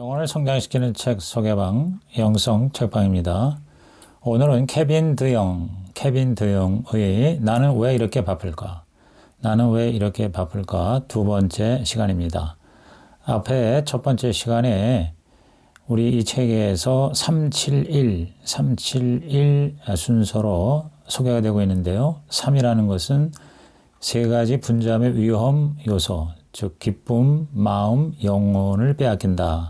영혼을 성장시키는 책 소개방 영성 책방입니다. 오늘은 케빈 드영의 나는 왜 이렇게 바쁠까? 나는 왜 이렇게 바쁠까? 두 번째 시간입니다. 앞에 첫 번째 시간에 우리 이 책에서 371 순서로 소개가 되고 있는데요. 3이라는 것은 세 가지 분주함의 위험 요소, 즉 기쁨, 마음, 영혼을 빼앗긴다.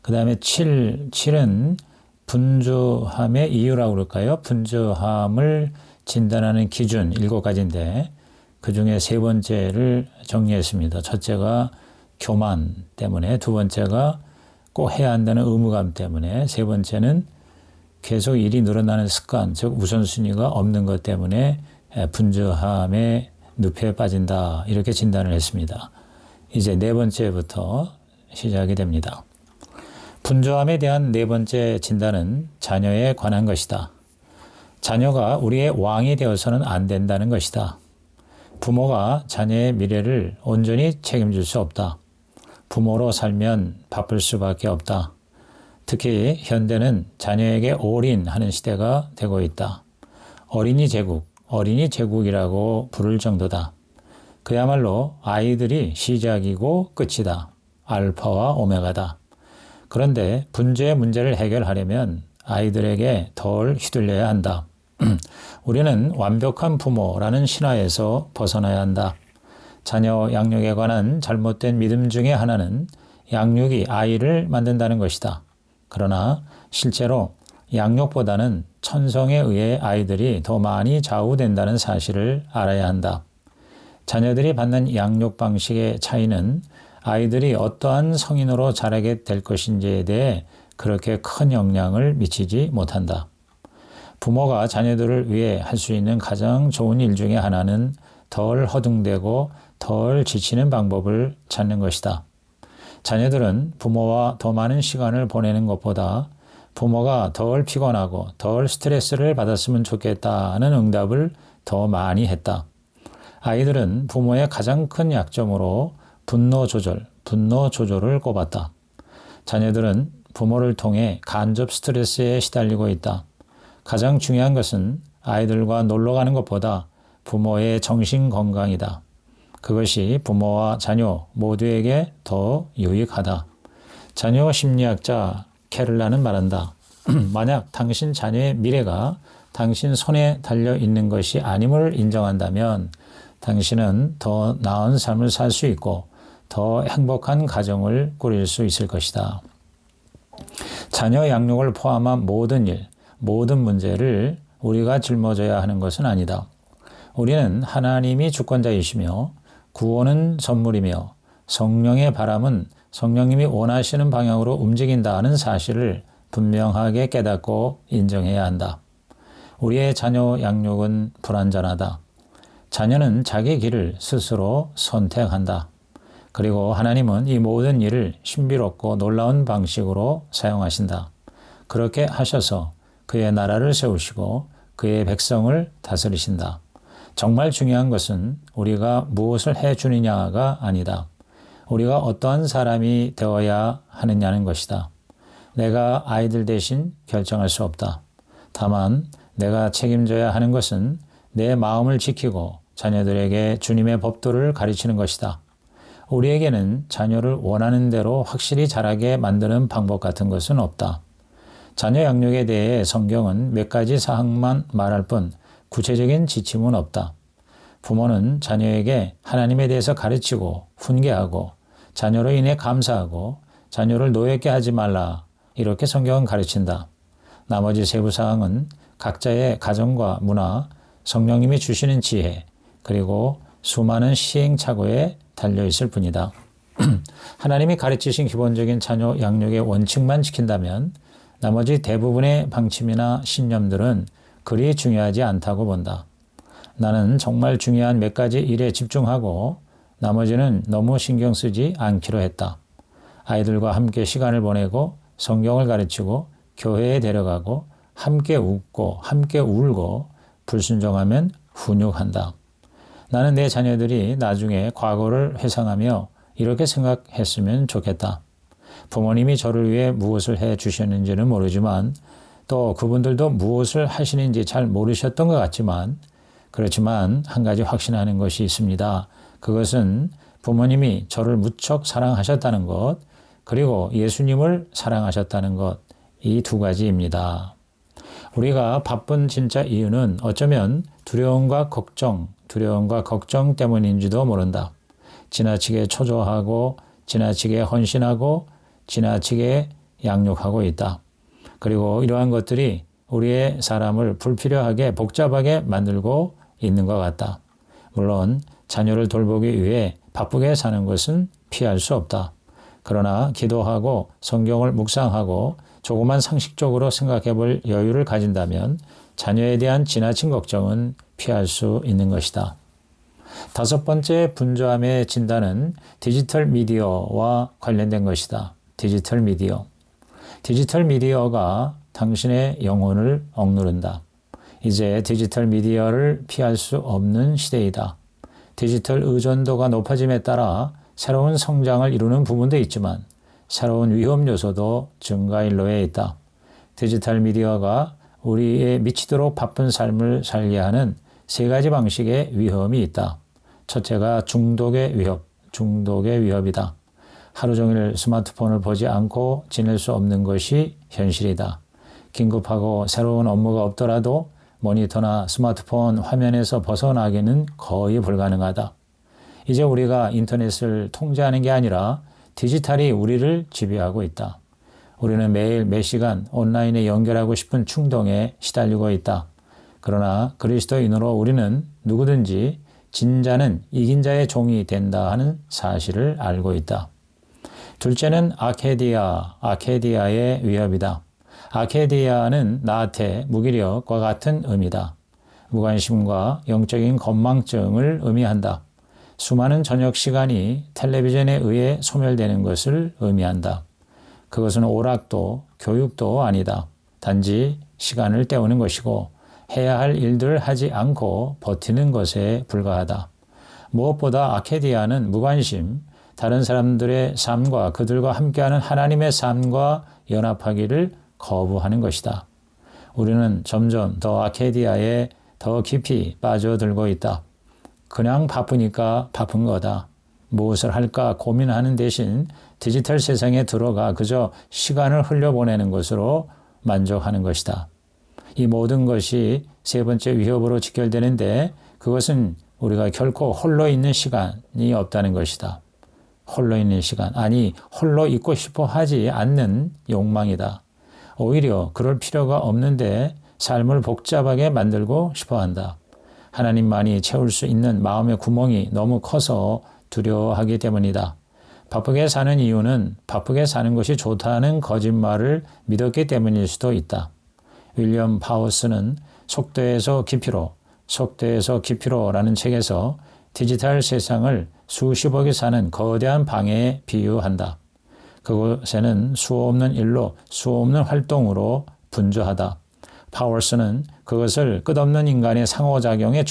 그 다음에 7은 분주함의 이유라고 그럴까요? 분주함을 진단하는 기준 7가지인데 그 중에 세 번째를 정리했습니다. 첫째가 교만 때문에, 두 번째가 꼭 해야 한다는 의무감 때문에, 세 번째는 계속 일이 늘어나는 습관, 즉 우선순위가 없는 것 때문에 분주함의 늪에 빠진다. 이렇게 진단을 했습니다. 이제 네 번째부터 시작이 됩니다. 분주함에 대한 네 번째 진단은 자녀에 관한 것이다. 자녀가 우리의 왕이 되어서는 안 된다는 것이다. 부모가 자녀의 미래를 온전히 책임질 수 없다. 부모로 살면 바쁠 수밖에 없다. 특히 현대는 자녀에게 올인하는 시대가 되고 있다. 어린이 제국이라고 부를 정도다. 그야말로 아이들이 시작이고 끝이다. 알파와 오메가다. 그런데 분주의 문제를 해결하려면 아이들에게 덜 휘둘려야 한다. 우리는 완벽한 부모라는 신화에서 벗어나야 한다. 자녀 양육에 관한 잘못된 믿음 중에 하나는 양육이 아이를 만든다는 것이다. 그러나 실제로 양육보다는 천성에 의해 아이들이 더 많이 좌우된다는 사실을 알아야 한다. 자녀들이 받는 양육 방식의 차이는 아이들이 어떠한 성인으로 자라게 될 것인지에 대해 그렇게 큰 영향을 미치지 못한다. 부모가 자녀들을 위해 할 수 있는 가장 좋은 일 중에 하나는 덜 허둥대고 덜 지치는 방법을 찾는 것이다. 자녀들은 부모와 더 많은 시간을 보내는 것보다 부모가 덜 피곤하고 덜 스트레스를 받았으면 좋겠다는 응답을 더 많이 했다. 아이들은 부모의 가장 큰 약점으로 분노 조절을 꼽았다. 자녀들은 부모를 통해 간접 스트레스에 시달리고 있다. 가장 중요한 것은 아이들과 놀러 가는 것보다 부모의 정신 건강이다. 그것이 부모와 자녀 모두에게 더 유익하다. 자녀 심리학자 캐럴라는 말한다. 만약 당신 자녀의 미래가 당신 손에 달려 있는 것이 아님을 인정한다면 당신은 더 나은 삶을 살 수 있고 더 행복한 가정을 꾸릴 수 있을 것이다. 자녀 양육을 포함한 모든 일, 모든 문제를 우리가 짊어져야 하는 것은 아니다. 우리는 하나님이 주권자이시며 구원은 선물이며 성령의 바람은 성령님이 원하시는 방향으로 움직인다는 사실을 분명하게 깨닫고 인정해야 한다. 우리의 자녀 양육은 불완전하다. 자녀는 자기 길을 스스로 선택한다. 그리고 하나님은 이 모든 일을 신비롭고 놀라운 방식으로 사용하신다. 그렇게 하셔서 그의 나라를 세우시고 그의 백성을 다스리신다. 정말 중요한 것은 우리가 무엇을 해주느냐가 아니다. 우리가 어떠한 사람이 되어야 하느냐는 것이다. 내가 아이들 대신 결정할 수 없다. 다만 내가 책임져야 하는 것은 내 마음을 지키고 자녀들에게 주님의 법도를 가르치는 것이다. 우리에게는 자녀를 원하는 대로 확실히 자라게 만드는 방법 같은 것은 없다. 자녀 양육에 대해 성경은 몇 가지 사항만 말할 뿐 구체적인 지침은 없다. 부모는 자녀에게 하나님에 대해서 가르치고 훈계하고 자녀로 인해 감사하고 자녀를 노엽게 하지 말라. 이렇게 성경은 가르친다. 나머지 세부 사항은 각자의 가정과 문화, 성령님이 주시는 지혜, 그리고 수많은 시행착오에 달려있을 뿐이다. 하나님이 가르치신 기본적인 자녀 양육의 원칙만 지킨다면 나머지 대부분의 방침이나 신념들은 그리 중요하지 않다고 본다. 나는 정말 중요한 몇 가지 일에 집중하고 나머지는 너무 신경 쓰지 않기로 했다. 아이들과 함께 시간을 보내고 성경을 가르치고 교회에 데려가고 함께 웃고 함께 울고 불순종하면 훈육한다. 나는 내 자녀들이 나중에 과거를 회상하며 이렇게 생각했으면 좋겠다. 부모님이 저를 위해 무엇을 해 주셨는지는 모르지만 또 그분들도 무엇을 하시는지 잘 모르셨던 것 같지만 그렇지만 한 가지 확신하는 것이 있습니다. 그것은 부모님이 저를 무척 사랑하셨다는 것, 그리고 예수님을 사랑하셨다는 것, 이 두 가지입니다. 우리가 바쁜 진짜 이유는 어쩌면 두려움과 걱정 때문인지도 모른다. 지나치게 초조하고 지나치게 헌신하고 지나치게 양육하고 있다. 그리고 이러한 것들이 우리의 사람을 불필요하게 복잡하게 만들고 있는 것 같다. 물론 자녀를 돌보기 위해 바쁘게 사는 것은 피할 수 없다. 그러나 기도하고 성경을 묵상하고 조금만 상식적으로 생각해 볼 여유를 가진다면 자녀에 대한 지나친 걱정은 피할 수 있는 것이다. 다섯 번째 분주함의 진단은 디지털 미디어와 관련된 것이다. 디지털 미디어. 디지털 미디어가 당신의 영혼을 억누른다. 이제 디지털 미디어를 피할 수 없는 시대이다. 디지털 의존도가 높아짐에 따라 새로운 성장을 이루는 부분도 있지만 새로운 위험 요소도 증가일로에 있다. 디지털 미디어가 우리의 미치도록 바쁜 삶을 살게 하는 세 가지 방식의 위험이 있다. 첫째가 중독의 위협이다. 하루 종일 스마트폰을 보지 않고 지낼 수 없는 것이 현실이다. 긴급하고 새로운 업무가 없더라도 모니터나 스마트폰 화면에서 벗어나기는 거의 불가능하다. 이제 우리가 인터넷을 통제하는 게 아니라 디지털이 우리를 지배하고 있다. 우리는 매일 몇 시간 온라인에 연결하고 싶은 충동에 시달리고 있다. 그러나 그리스도인으로 우리는 누구든지 진자는 이긴 자의 종이 된다 하는 사실을 알고 있다. 둘째는 아케디아의 위협이다. 아케디아는 나한테 무기력과 같은 의미다. 무관심과 영적인 건망증을 의미한다. 수많은 저녁 시간이 텔레비전에 의해 소멸되는 것을 의미한다. 그것은 오락도 교육도 아니다. 단지 시간을 때우는 것이고 해야 할 일들을 하지 않고 버티는 것에 불과하다. 무엇보다 아케디아는 무관심, 다른 사람들의 삶과 그들과 함께하는 하나님의 삶과 연합하기를 거부하는 것이다. 우리는 점점 더 아케디아에 더 깊이 빠져들고 있다. 그냥 바쁘니까 바쁜 거다. 무엇을 할까 고민하는 대신 디지털 세상에 들어가 그저 시간을 흘려보내는 것으로 만족하는 것이다. 이 모든 것이 세 번째 위협으로 직결되는데 그것은 우리가 결코 홀로 있는 시간이 없다는 것이다. 홀로 있는 시간, 아니 홀로 있고 싶어 하지 않는 욕망이다. 오히려 그럴 필요가 없는데 삶을 복잡하게 만들고 싶어 한다. 하나님만이 채울 수 있는 마음의 구멍이 너무 커서 두려워하기 때문이다. 바쁘게 사는 이유는 바쁘게 사는 것이 좋다는 거짓말을 믿었기 때문일 수도 있다. 윌리엄 파우스는 속도에서 깊이로라는 책에서 디지털 세상을 수십억이 사는 거대한 방에 비유한다. 그곳에는 수없는 일로 수없는 활동으로 분주하다. 파워스는 그것을 끝없는 인간의 상호작용의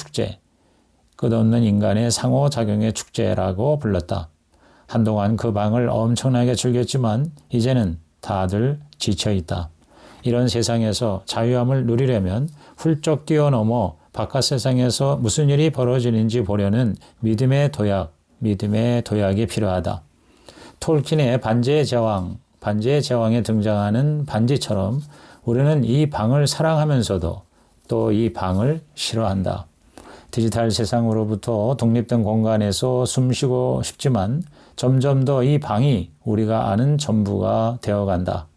축제라고 불렀다. 한동안 그 방을 엄청나게 즐겼지만 이제는 다들 지쳐있다. 이런 세상에서 자유함을 누리려면 훌쩍 뛰어넘어 바깥 세상에서 무슨 일이 벌어지는지 보려는 믿음의 도약이 필요하다. 톨킨의 반지의 제왕에 등장하는 반지처럼 우리는 이 방을 사랑하면서도 또 이 방을 싫어한다. 디지털 세상으로부터 독립된 공간에서 숨쉬고 싶지만 점점 더 이 방이 우리가 아는 전부가 되어간다.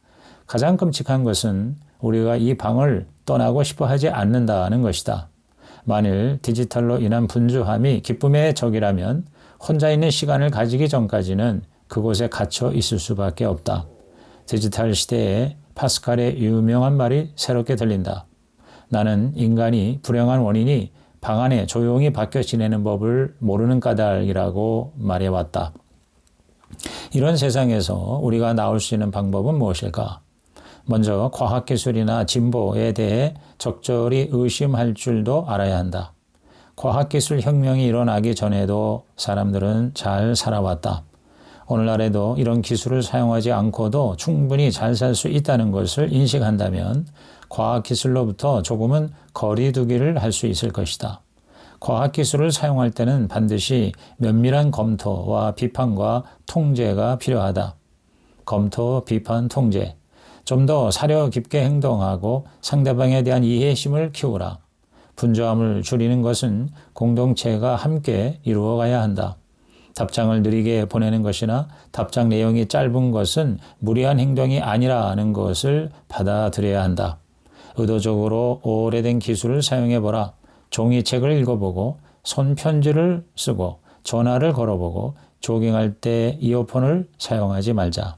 가장 끔찍한 것은 우리가 이 방을 떠나고 싶어 하지 않는다는 것이다. 만일 디지털로 인한 분주함이 기쁨의 적이라면 혼자 있는 시간을 가지기 전까지는 그곳에 갇혀 있을 수밖에 없다. 디지털 시대에 파스칼의 유명한 말이 새롭게 들린다. 나는 인간이 불행한 원인이 방 안에 조용히 박혀 지내는 법을 모르는 까닭이라고 말해왔다. 이런 세상에서 우리가 나올 수 있는 방법은 무엇일까? 먼저 과학기술이나 진보에 대해 적절히 의심할 줄도 알아야 한다. 과학기술 혁명이 일어나기 전에도 사람들은 잘 살아왔다. 오늘날에도 이런 기술을 사용하지 않고도 충분히 잘 살 수 있다는 것을 인식한다면 과학기술로부터 조금은 거리두기를 할 수 있을 것이다. 과학기술을 사용할 때는 반드시 면밀한 검토와 비판과 통제가 필요하다. 검토, 비판, 통제. 좀 더 사려 깊게 행동하고 상대방에 대한 이해심을 키우라. 분주함을 줄이는 것은 공동체가 함께 이루어가야 한다. 답장을 느리게 보내는 것이나 답장 내용이 짧은 것은 무리한 행동이 아니라는 것을 받아들여야 한다. 의도적으로 오래된 기술을 사용해보라. 종이책을 읽어보고 손편지를 쓰고 전화를 걸어보고 조깅할 때 이어폰을 사용하지 말자.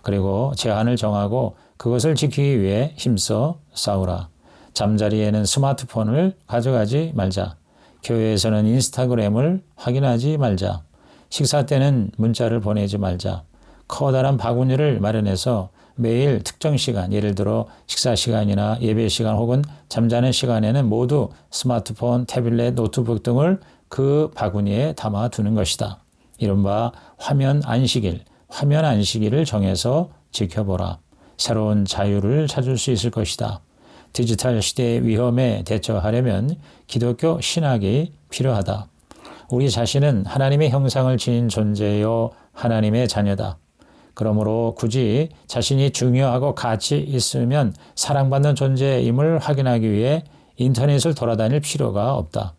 그리고 제한을 정하고 그것을 지키기 위해 힘써 싸우라. 잠자리에는 스마트폰을 가져가지 말자. 교회에서는 인스타그램을 확인하지 말자. 식사 때는 문자를 보내지 말자. 커다란 바구니를 마련해서 매일 특정 시간, 예를 들어 식사 시간이나 예배 시간 혹은 잠자는 시간에는 모두 스마트폰, 태블릿, 노트북 등을 그 바구니에 담아두는 것이다. 이른바 화면 안식일을 정해서 지켜보라. 새로운 자유를 찾을 수 있을 것이다. 디지털 시대의 위험에 대처하려면 기독교 신학이 필요하다. 우리 자신은 하나님의 형상을 지닌 존재요 하나님의 자녀다. 그러므로 굳이 자신이 중요하고 가치 있으면 사랑받는 존재임을 확인하기 위해 인터넷을 돌아다닐 필요가 없다.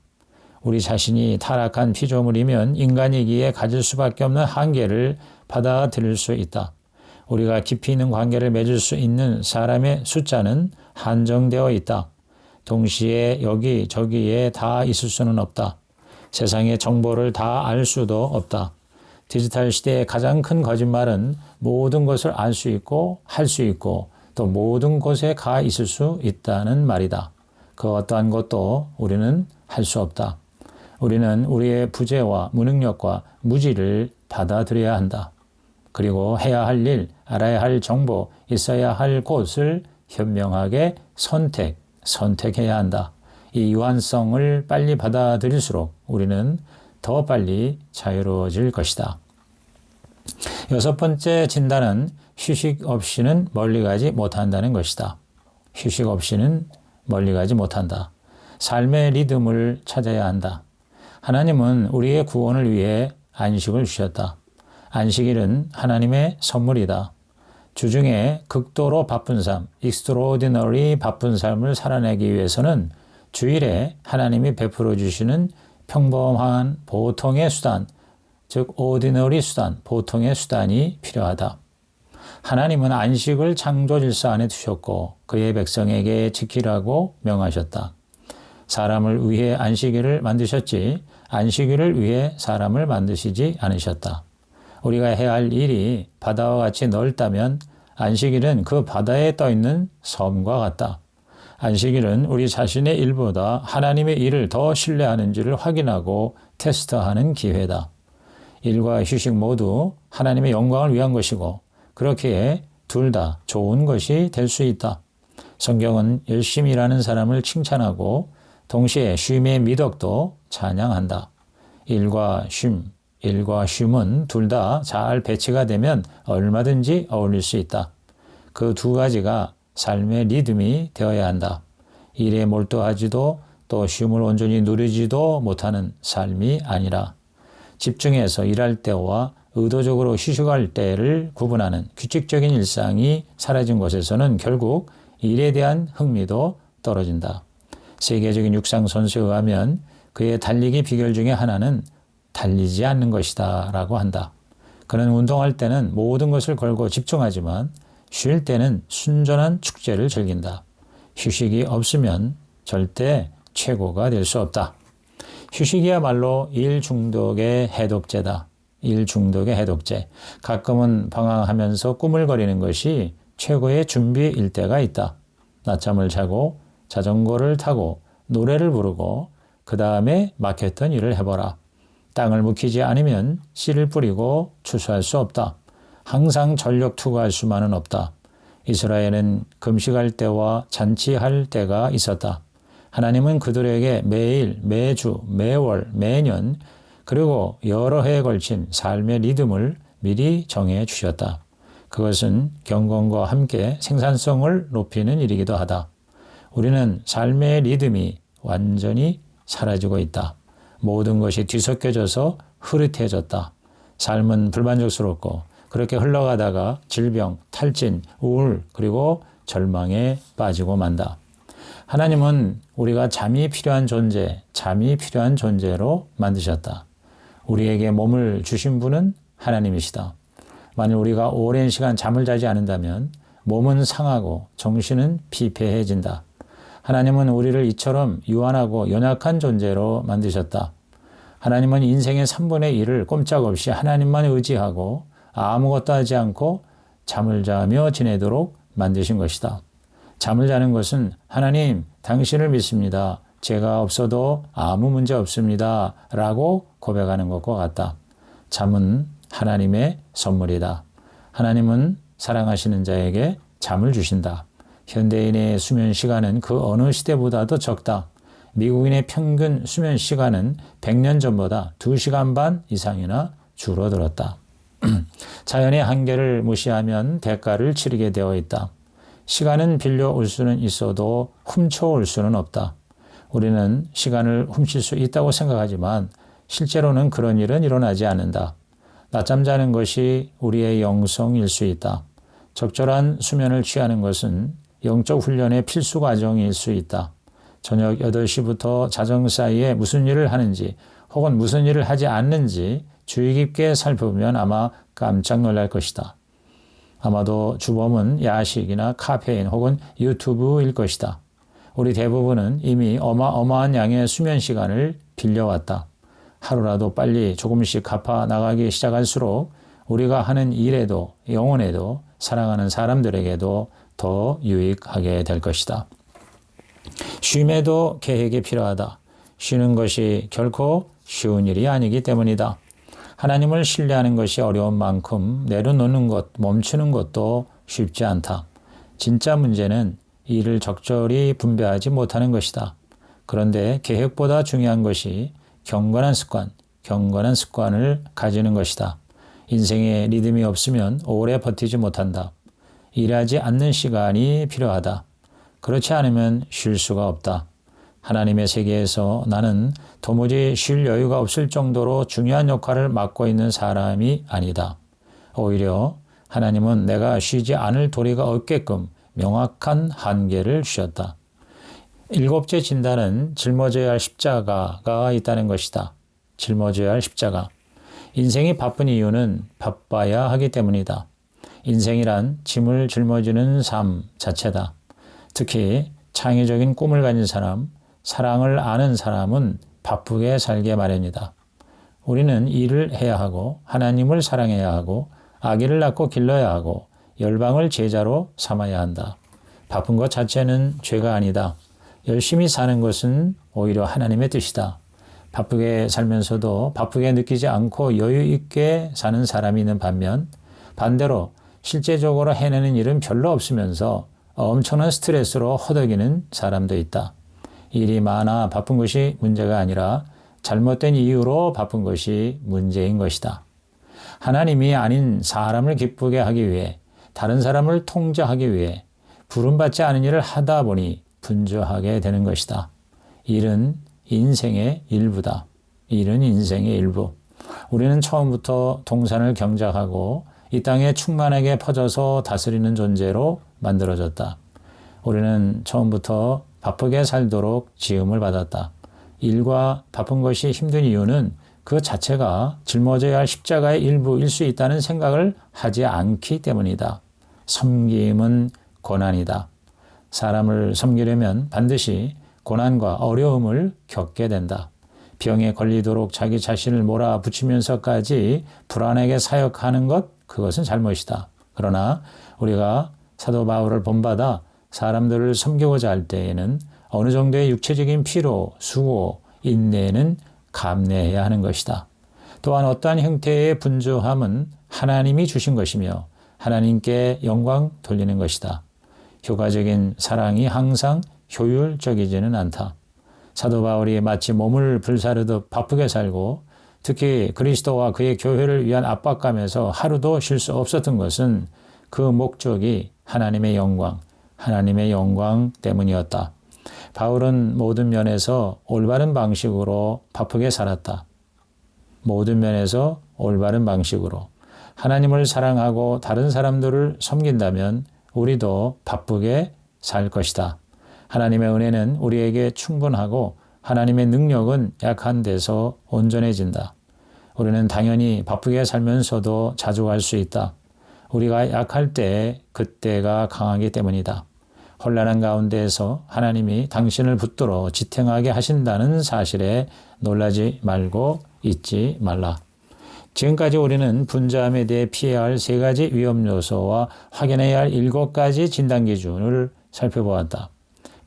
우리 자신이 타락한 피조물이면 인간이기에 가질 수밖에 없는 한계를 받아들일 수 있다. 우리가 깊이 있는 관계를 맺을 수 있는 사람의 숫자는 한정되어 있다. 동시에 여기저기에 다 있을 수는 없다. 세상의 정보를 다 알 수도 없다. 디지털 시대의 가장 큰 거짓말은 모든 것을 알 수 있고 할 수 있고 또 모든 곳에 가 있을 수 있다는 말이다. 그 어떠한 것도 우리는 할 수 없다. 우리는 우리의 부재와 무능력과 무지를 받아들여야 한다. 그리고 해야 할 일, 알아야 할 정보, 있어야 할 곳을 현명하게 선택해야 한다. 이 유한성을 빨리 받아들일수록 우리는 더 빨리 자유로워질 것이다. 여섯 번째 진단은 휴식 없이는 멀리 가지 못한다는 것이다. 휴식 없이는 멀리 가지 못한다. 삶의 리듬을 찾아야 한다. 하나님은 우리의 구원을 위해 안식을 주셨다. 안식일은 하나님의 선물이다. 주중에 극도로 바쁜 삶, extraordinary 바쁜 삶을 살아내기 위해서는 주일에 하나님이 베풀어 주시는 평범한 보통의 수단, 즉 ordinary 수단, 보통의 수단이 필요하다. 하나님은 안식을 창조 질서 안에 두셨고 그의 백성에게 지키라고 명하셨다. 사람을 위해 안식일을 만드셨지 안식일을 위해 사람을 만드시지 않으셨다. 우리가 해야 할 일이 바다와 같이 넓다면 안식일은 그 바다에 떠있는 섬과 같다. 안식일은 우리 자신의 일보다 하나님의 일을 더 신뢰하는지를 확인하고 테스트하는 기회다. 일과 휴식 모두 하나님의 영광을 위한 것이고 그렇기에 둘 다 좋은 것이 될 수 있다. 성경은 열심히 일하는 사람을 칭찬하고 동시에 쉼의 미덕도 찬양한다. 일과 쉼은 둘 다 잘 배치가 되면 얼마든지 어울릴 수 있다. 그 두 가지가 삶의 리듬이 되어야 한다. 일에 몰두하지도 또 쉼을 온전히 누리지도 못하는 삶이 아니라 집중해서 일할 때와 의도적으로 휴식할 때를 구분하는 규칙적인 일상이 사라진 곳에서는 결국 일에 대한 흥미도 떨어진다. 세계적인 육상 선수에 의하면 그의 달리기 비결 중에 하나는 달리지 않는 것이다 라고 한다. 그는 운동할 때는 모든 것을 걸고 집중하지만 쉴 때는 순전한 축제를 즐긴다. 휴식이 없으면 절대 최고가 될 수 없다. 휴식이야말로 일 중독의 해독제다. 일 중독의 해독제. 가끔은 방황하면서 꾸물거리는 것이 최고의 준비일 때가 있다. 낮잠을 자고 자전거를 타고 노래를 부르고 그 다음에 막혔던 일을 해보라. 땅을 묵히지 않으면 씨를 뿌리고 추수할 수 없다. 항상 전력 투구할 수만은 없다. 이스라엘은 금식할 때와 잔치할 때가 있었다. 하나님은 그들에게 매일, 매주, 매월, 매년 그리고 여러 해에 걸친 삶의 리듬을 미리 정해 주셨다. 그것은 경건과 함께 생산성을 높이는 일이기도 하다. 우리는 삶의 리듬이 완전히 사라지고 있다. 모든 것이 뒤섞여져서 흐릿해졌다. 삶은 불만족스럽고 그렇게 흘러가다가 질병, 탈진, 우울, 그리고 절망에 빠지고 만다. 하나님은 우리가 잠이 필요한 존재로 만드셨다. 우리에게 몸을 주신 분은 하나님이시다. 만일 우리가 오랜 시간 잠을 자지 않는다면 몸은 상하고 정신은 피폐해진다. 하나님은 우리를 이처럼 유한하고 연약한 존재로 만드셨다. 하나님은 인생의 3분의 1을 꼼짝없이 하나님만 의지하고 아무것도 하지 않고 잠을 자며 지내도록 만드신 것이다. 잠을 자는 것은 하나님, 당신을 믿습니다. 제가 없어도 아무 문제 없습니다. 라고 고백하는 것과 같다. 잠은 하나님의 선물이다. 하나님은 사랑하시는 자에게 잠을 주신다. 현대인의 수면 시간은 그 어느 시대보다도 적다. 미국인의 평균 수면 시간은 100년 전보다 2시간 반 이상이나 줄어들었다. 자연의 한계를 무시하면 대가를 치르게 되어 있다. 시간은 빌려올 수는 있어도 훔쳐올 수는 없다. 우리는 시간을 훔칠 수 있다고 생각하지만 실제로는 그런 일은 일어나지 않는다. 낮잠 자는 것이 우리의 영성일 수 있다. 적절한 수면을 취하는 것은 영적 훈련의 필수 과정일 수 있다. 저녁 8시부터 자정 사이에 무슨 일을 하는지 혹은 무슨 일을 하지 않는지 주의 깊게 살펴보면 아마 깜짝 놀랄 것이다. 아마도 주범은 야식이나 카페인 혹은 유튜브일 것이다. 우리 대부분은 이미 어마어마한 양의 수면 시간을 빌려왔다. 하루라도 빨리 조금씩 갚아 나가기 시작할수록 우리가 하는 일에도 영혼에도 사랑하는 사람들에게도 더 유익하게 될 것이다. 쉼에도 계획이 필요하다. 쉬는 것이 결코 쉬운 일이 아니기 때문이다. 하나님을 신뢰하는 것이 어려운 만큼 내려놓는 것, 멈추는 것도 쉽지 않다. 진짜 문제는 일을 적절히 분배하지 못하는 것이다. 그런데 계획보다 중요한 것이 경건한 습관을 가지는 것이다. 인생에 리듬이 없으면 오래 버티지 못한다. 일하지 않는 시간이 필요하다. 그렇지 않으면 쉴 수가 없다. 하나님의 세계에서 나는 도무지 쉴 여유가 없을 정도로 중요한 역할을 맡고 있는 사람이 아니다. 오히려 하나님은 내가 쉬지 않을 도리가 없게끔 명확한 한계를 주셨다. 7째 진단은 짊어져야 할 십자가가 있다는 것이다. 짊어져야 할 십자가. 인생이 바쁜 이유는 바빠야 하기 때문이다. 인생이란 짐을 짊어지는 삶 자체다. 특히 창의적인 꿈을 가진 사람, 사랑을 아는 사람은 바쁘게 살게 마련이다. 우리는 일을 해야 하고 하나님을 사랑해야 하고 아기를 낳고 길러야 하고 열방을 제자로 삼아야 한다. 바쁜 것 자체는 죄가 아니다. 열심히 사는 것은 오히려 하나님의 뜻이다. 바쁘게 살면서도 바쁘게 느끼지 않고 여유 있게 사는 사람이 있는 반면 반대로 실제적으로 해내는 일은 별로 없으면서 엄청난 스트레스로 허덕이는 사람도 있다. 일이 많아 바쁜 것이 문제가 아니라 잘못된 이유로 바쁜 것이 문제인 것이다. 하나님이 아닌 사람을 기쁘게 하기 위해 다른 사람을 통제하기 위해 부름받지 않은 일을 하다 보니 분주하게 되는 것이다. 일은 인생의 일부다. 일은 인생의 일부. 우리는 처음부터 동산을 경작하고 이 땅에 충만하게 퍼져서 다스리는 존재로 만들어졌다. 우리는 처음부터 바쁘게 살도록 지음을 받았다. 일과 바쁜 것이 힘든 이유는 그 자체가 짊어져야 할 십자가의 일부일 수 있다는 생각을 하지 않기 때문이다. 섬김은 고난이다. 사람을 섬기려면 반드시 고난과 어려움을 겪게 된다. 병에 걸리도록 자기 자신을 몰아붙이면서까지 불안하게 사역하는 것, 그것은 잘못이다. 그러나 우리가 사도 바울을 본받아 사람들을 섬기고자 할 때에는 어느 정도의 육체적인 피로, 수고, 인내는 감내해야 하는 것이다. 또한 어떠한 형태의 분주함은 하나님이 주신 것이며 하나님께 영광 돌리는 것이다. 효과적인 사랑이 항상 효율적이지는 않다. 사도 바울이 마치 몸을 불사르듯 바쁘게 살고 특히 그리스도와 그의 교회를 위한 압박감에서 하루도 쉴 수 없었던 것은 그 목적이 하나님의 영광 때문이었다. 바울은 모든 면에서 올바른 방식으로 바쁘게 살았다. 모든 면에서 올바른 방식으로. 하나님을 사랑하고 다른 사람들을 섬긴다면 우리도 바쁘게 살 것이다. 하나님의 은혜는 우리에게 충분하고 하나님의 능력은 약한 데서 온전해진다. 우리는 당연히 바쁘게 살면서도 자족할 수 있다. 우리가 약할 때 그때가 강하기 때문이다. 혼란한 가운데에서 하나님이 당신을 붙들어 지탱하게 하신다는 사실에 놀라지 말고 잊지 말라. 지금까지 우리는 분자함에 대해 피해야 할 3가지 위험 요소와 확인해야 할 7가지 진단 기준을 살펴보았다.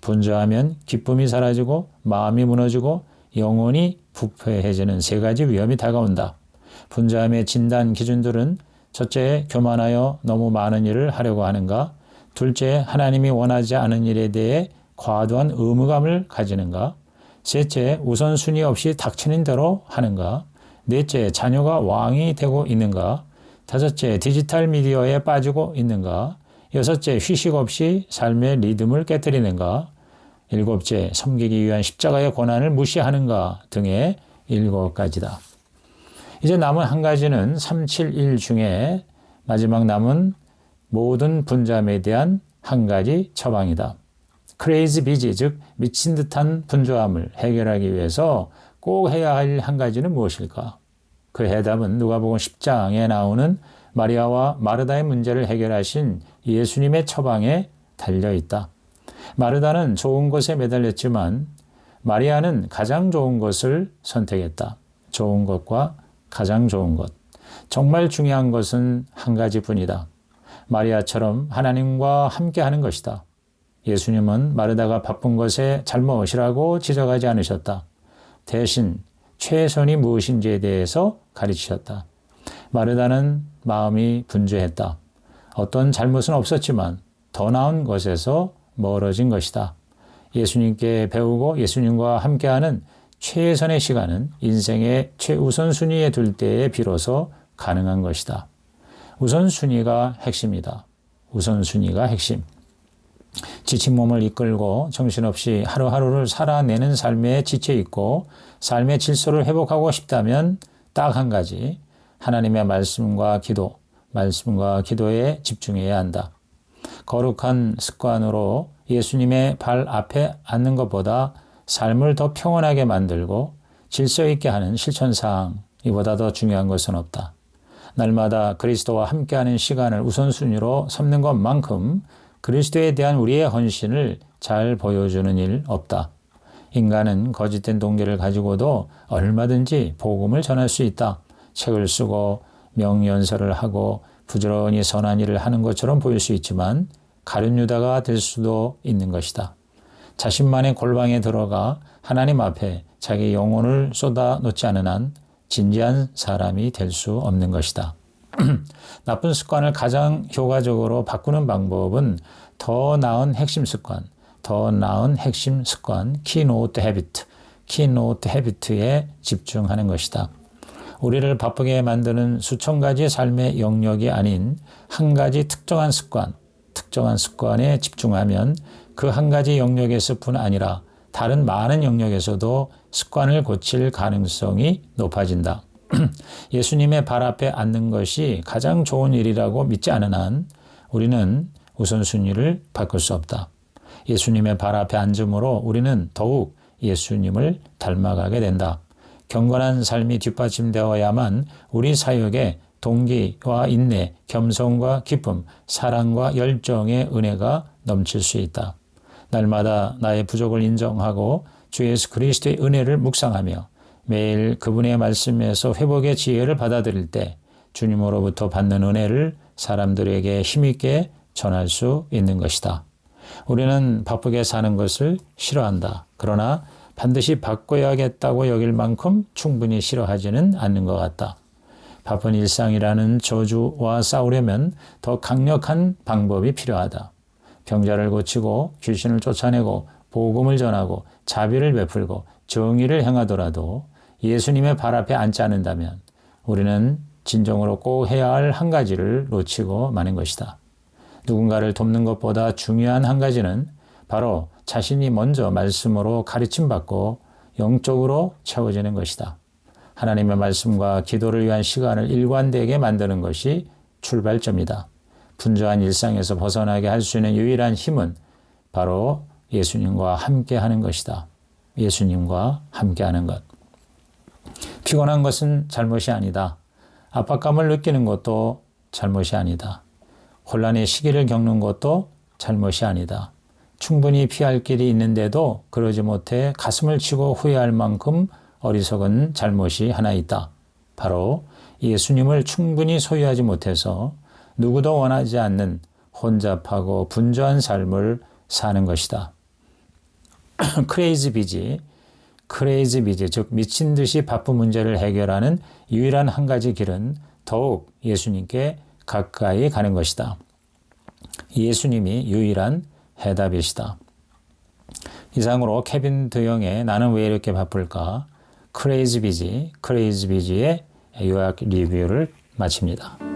분자하면 기쁨이 사라지고 마음이 무너지고 영혼이 부패해지는 3가지 위험이 다가온다. 분자함의 진단 기준들은 첫째, 교만하여 너무 많은 일을 하려고 하는가? 둘째, 하나님이 원하지 않은 일에 대해 과도한 의무감을 가지는가? 셋째, 우선순위 없이 닥치는 대로 하는가? 넷째, 자녀가 왕이 되고 있는가? 다섯째, 디지털 미디어에 빠지고 있는가? 여섯째, 휴식 없이 삶의 리듬을 깨뜨리는가? 일곱째, 섬기기 위한 십자가의 고난을 무시하는가? 등의 7가지다. 이제 남은 한 가지는 371 중에 마지막 남은 모든 분자함에 대한 한 가지 처방이다. crazy busy, 즉 미친 듯한 분주함을 해결하기 위해서 꼭 해야 할 한 가지는 무엇일까? 그 해답은 누가복음 10장에 나오는 마리아와 마르다의 문제를 해결하신 예수님의 처방에 달려있다. 마르다는 좋은 것에 매달렸지만 마리아는 가장 좋은 것을 선택했다. 좋은 것과 가장 좋은 것. 정말 중요한 것은 한 가지뿐이다. 마리아처럼 하나님과 함께하는 것이다. 예수님은 마르다가 바쁜 것에 잘못이라고 지적하지 않으셨다. 대신 최선이 무엇인지에 대해서 가르치셨다. 마르다는 마음이 분주했다. 어떤 잘못은 없었지만 더 나은 것에서 멀어진 것이다. 예수님께 배우고 예수님과 함께하는 최선의 시간은 인생의 최우선순위에 둘 때에 비로소 가능한 것이다. 우선순위가 핵심이다. 우선순위가 핵심. 지친 몸을 이끌고 정신없이 하루하루를 살아내는 삶에 지쳐있고 삶의 질서를 회복하고 싶다면 딱 한 가지, 하나님의 말씀과 기도에 집중해야 한다. 거룩한 습관으로 예수님의 발 앞에 앉는 것보다 삶을 더 평온하게 만들고 질서 있게 하는 실천사항, 이보다 더 중요한 것은 없다. 날마다 그리스도와 함께하는 시간을 우선순위로 삼는 것만큼 그리스도에 대한 우리의 헌신을 잘 보여주는 일 없다. 인간은 거짓된 동기를 가지고도 얼마든지 복음을 전할 수 있다. 책을 쓰고 명연설을 하고 부지런히 선한 일을 하는 것처럼 보일 수 있지만 가룟 유다가 될 수도 있는 것이다. 자신만의 골방에 들어가 하나님 앞에 자기 영혼을 쏟아놓지 않은 한 진지한 사람이 될 수 없는 것이다. 나쁜 습관을 가장 효과적으로 바꾸는 방법은 더 나은 핵심 습관, 키노트 헤비트에 집중하는 것이다. 우리를 바쁘게 만드는 수천 가지 삶의 영역이 아닌 한 가지 특정한 습관에 집중하면 그 한 가지 영역에서뿐 아니라 다른 많은 영역에서도 습관을 고칠 가능성이 높아진다. 예수님의 발 앞에 앉는 것이 가장 좋은 일이라고 믿지 않은 한 우리는 우선순위를 바꿀 수 없다. 예수님의 발 앞에 앉음으로 우리는 더욱 예수님을 닮아가게 된다. 경건한 삶이 뒷받침되어야만 우리 사역에 동기와 인내, 겸손과 기쁨, 사랑과 열정의 은혜가 넘칠 수 있다. 날마다 나의 부족을 인정하고 주 예수 그리스도의 은혜를 묵상하며 매일 그분의 말씀에서 회복의 지혜를 받아들일 때 주님으로부터 받는 은혜를 사람들에게 힘있게 전할 수 있는 것이다. 우리는 바쁘게 사는 것을 싫어한다. 그러나 반드시 바꿔야겠다고 여길 만큼 충분히 싫어하지는 않는 것 같다. 바쁜 일상이라는 저주와 싸우려면 더 강력한 방법이 필요하다. 병자를 고치고 귀신을 쫓아내고 복음을 전하고 자비를 베풀고 정의를 행하더라도 예수님의 발 앞에 앉지 않는다면 우리는 진정으로 꼭 해야 할 한 가지를 놓치고 마는 것이다. 누군가를 돕는 것보다 중요한 한 가지는 바로 자신이 먼저 말씀으로 가르침받고 영적으로 채워지는 것이다. 하나님의 말씀과 기도를 위한 시간을 일관되게 만드는 것이 출발점이다. 분주한 일상에서 벗어나게 할 수 있는 유일한 힘은 바로 예수님과 함께 하는 것이다. 예수님과 함께 하는 것. 피곤한 것은 잘못이 아니다. 압박감을 느끼는 것도 잘못이 아니다. 혼란의 시기를 겪는 것도 잘못이 아니다. 충분히 피할 길이 있는데도 그러지 못해 가슴을 치고 후회할 만큼 어리석은 잘못이 하나 있다. 바로 예수님을 충분히 소유하지 못해서 누구도 원하지 않는 혼잡하고 분주한 삶을 사는 것이다. 크레이지 비지, 즉 미친 듯이 바쁜 문제를 해결하는 유일한 한 가지 길은 더욱 예수님께 가까이 가는 것이다. 예수님이 유일한 해답이시다. 이상으로 케빈 드영의 나는 왜 이렇게 바쁠까? 크레이지 비지의 요약 리뷰를 마칩니다.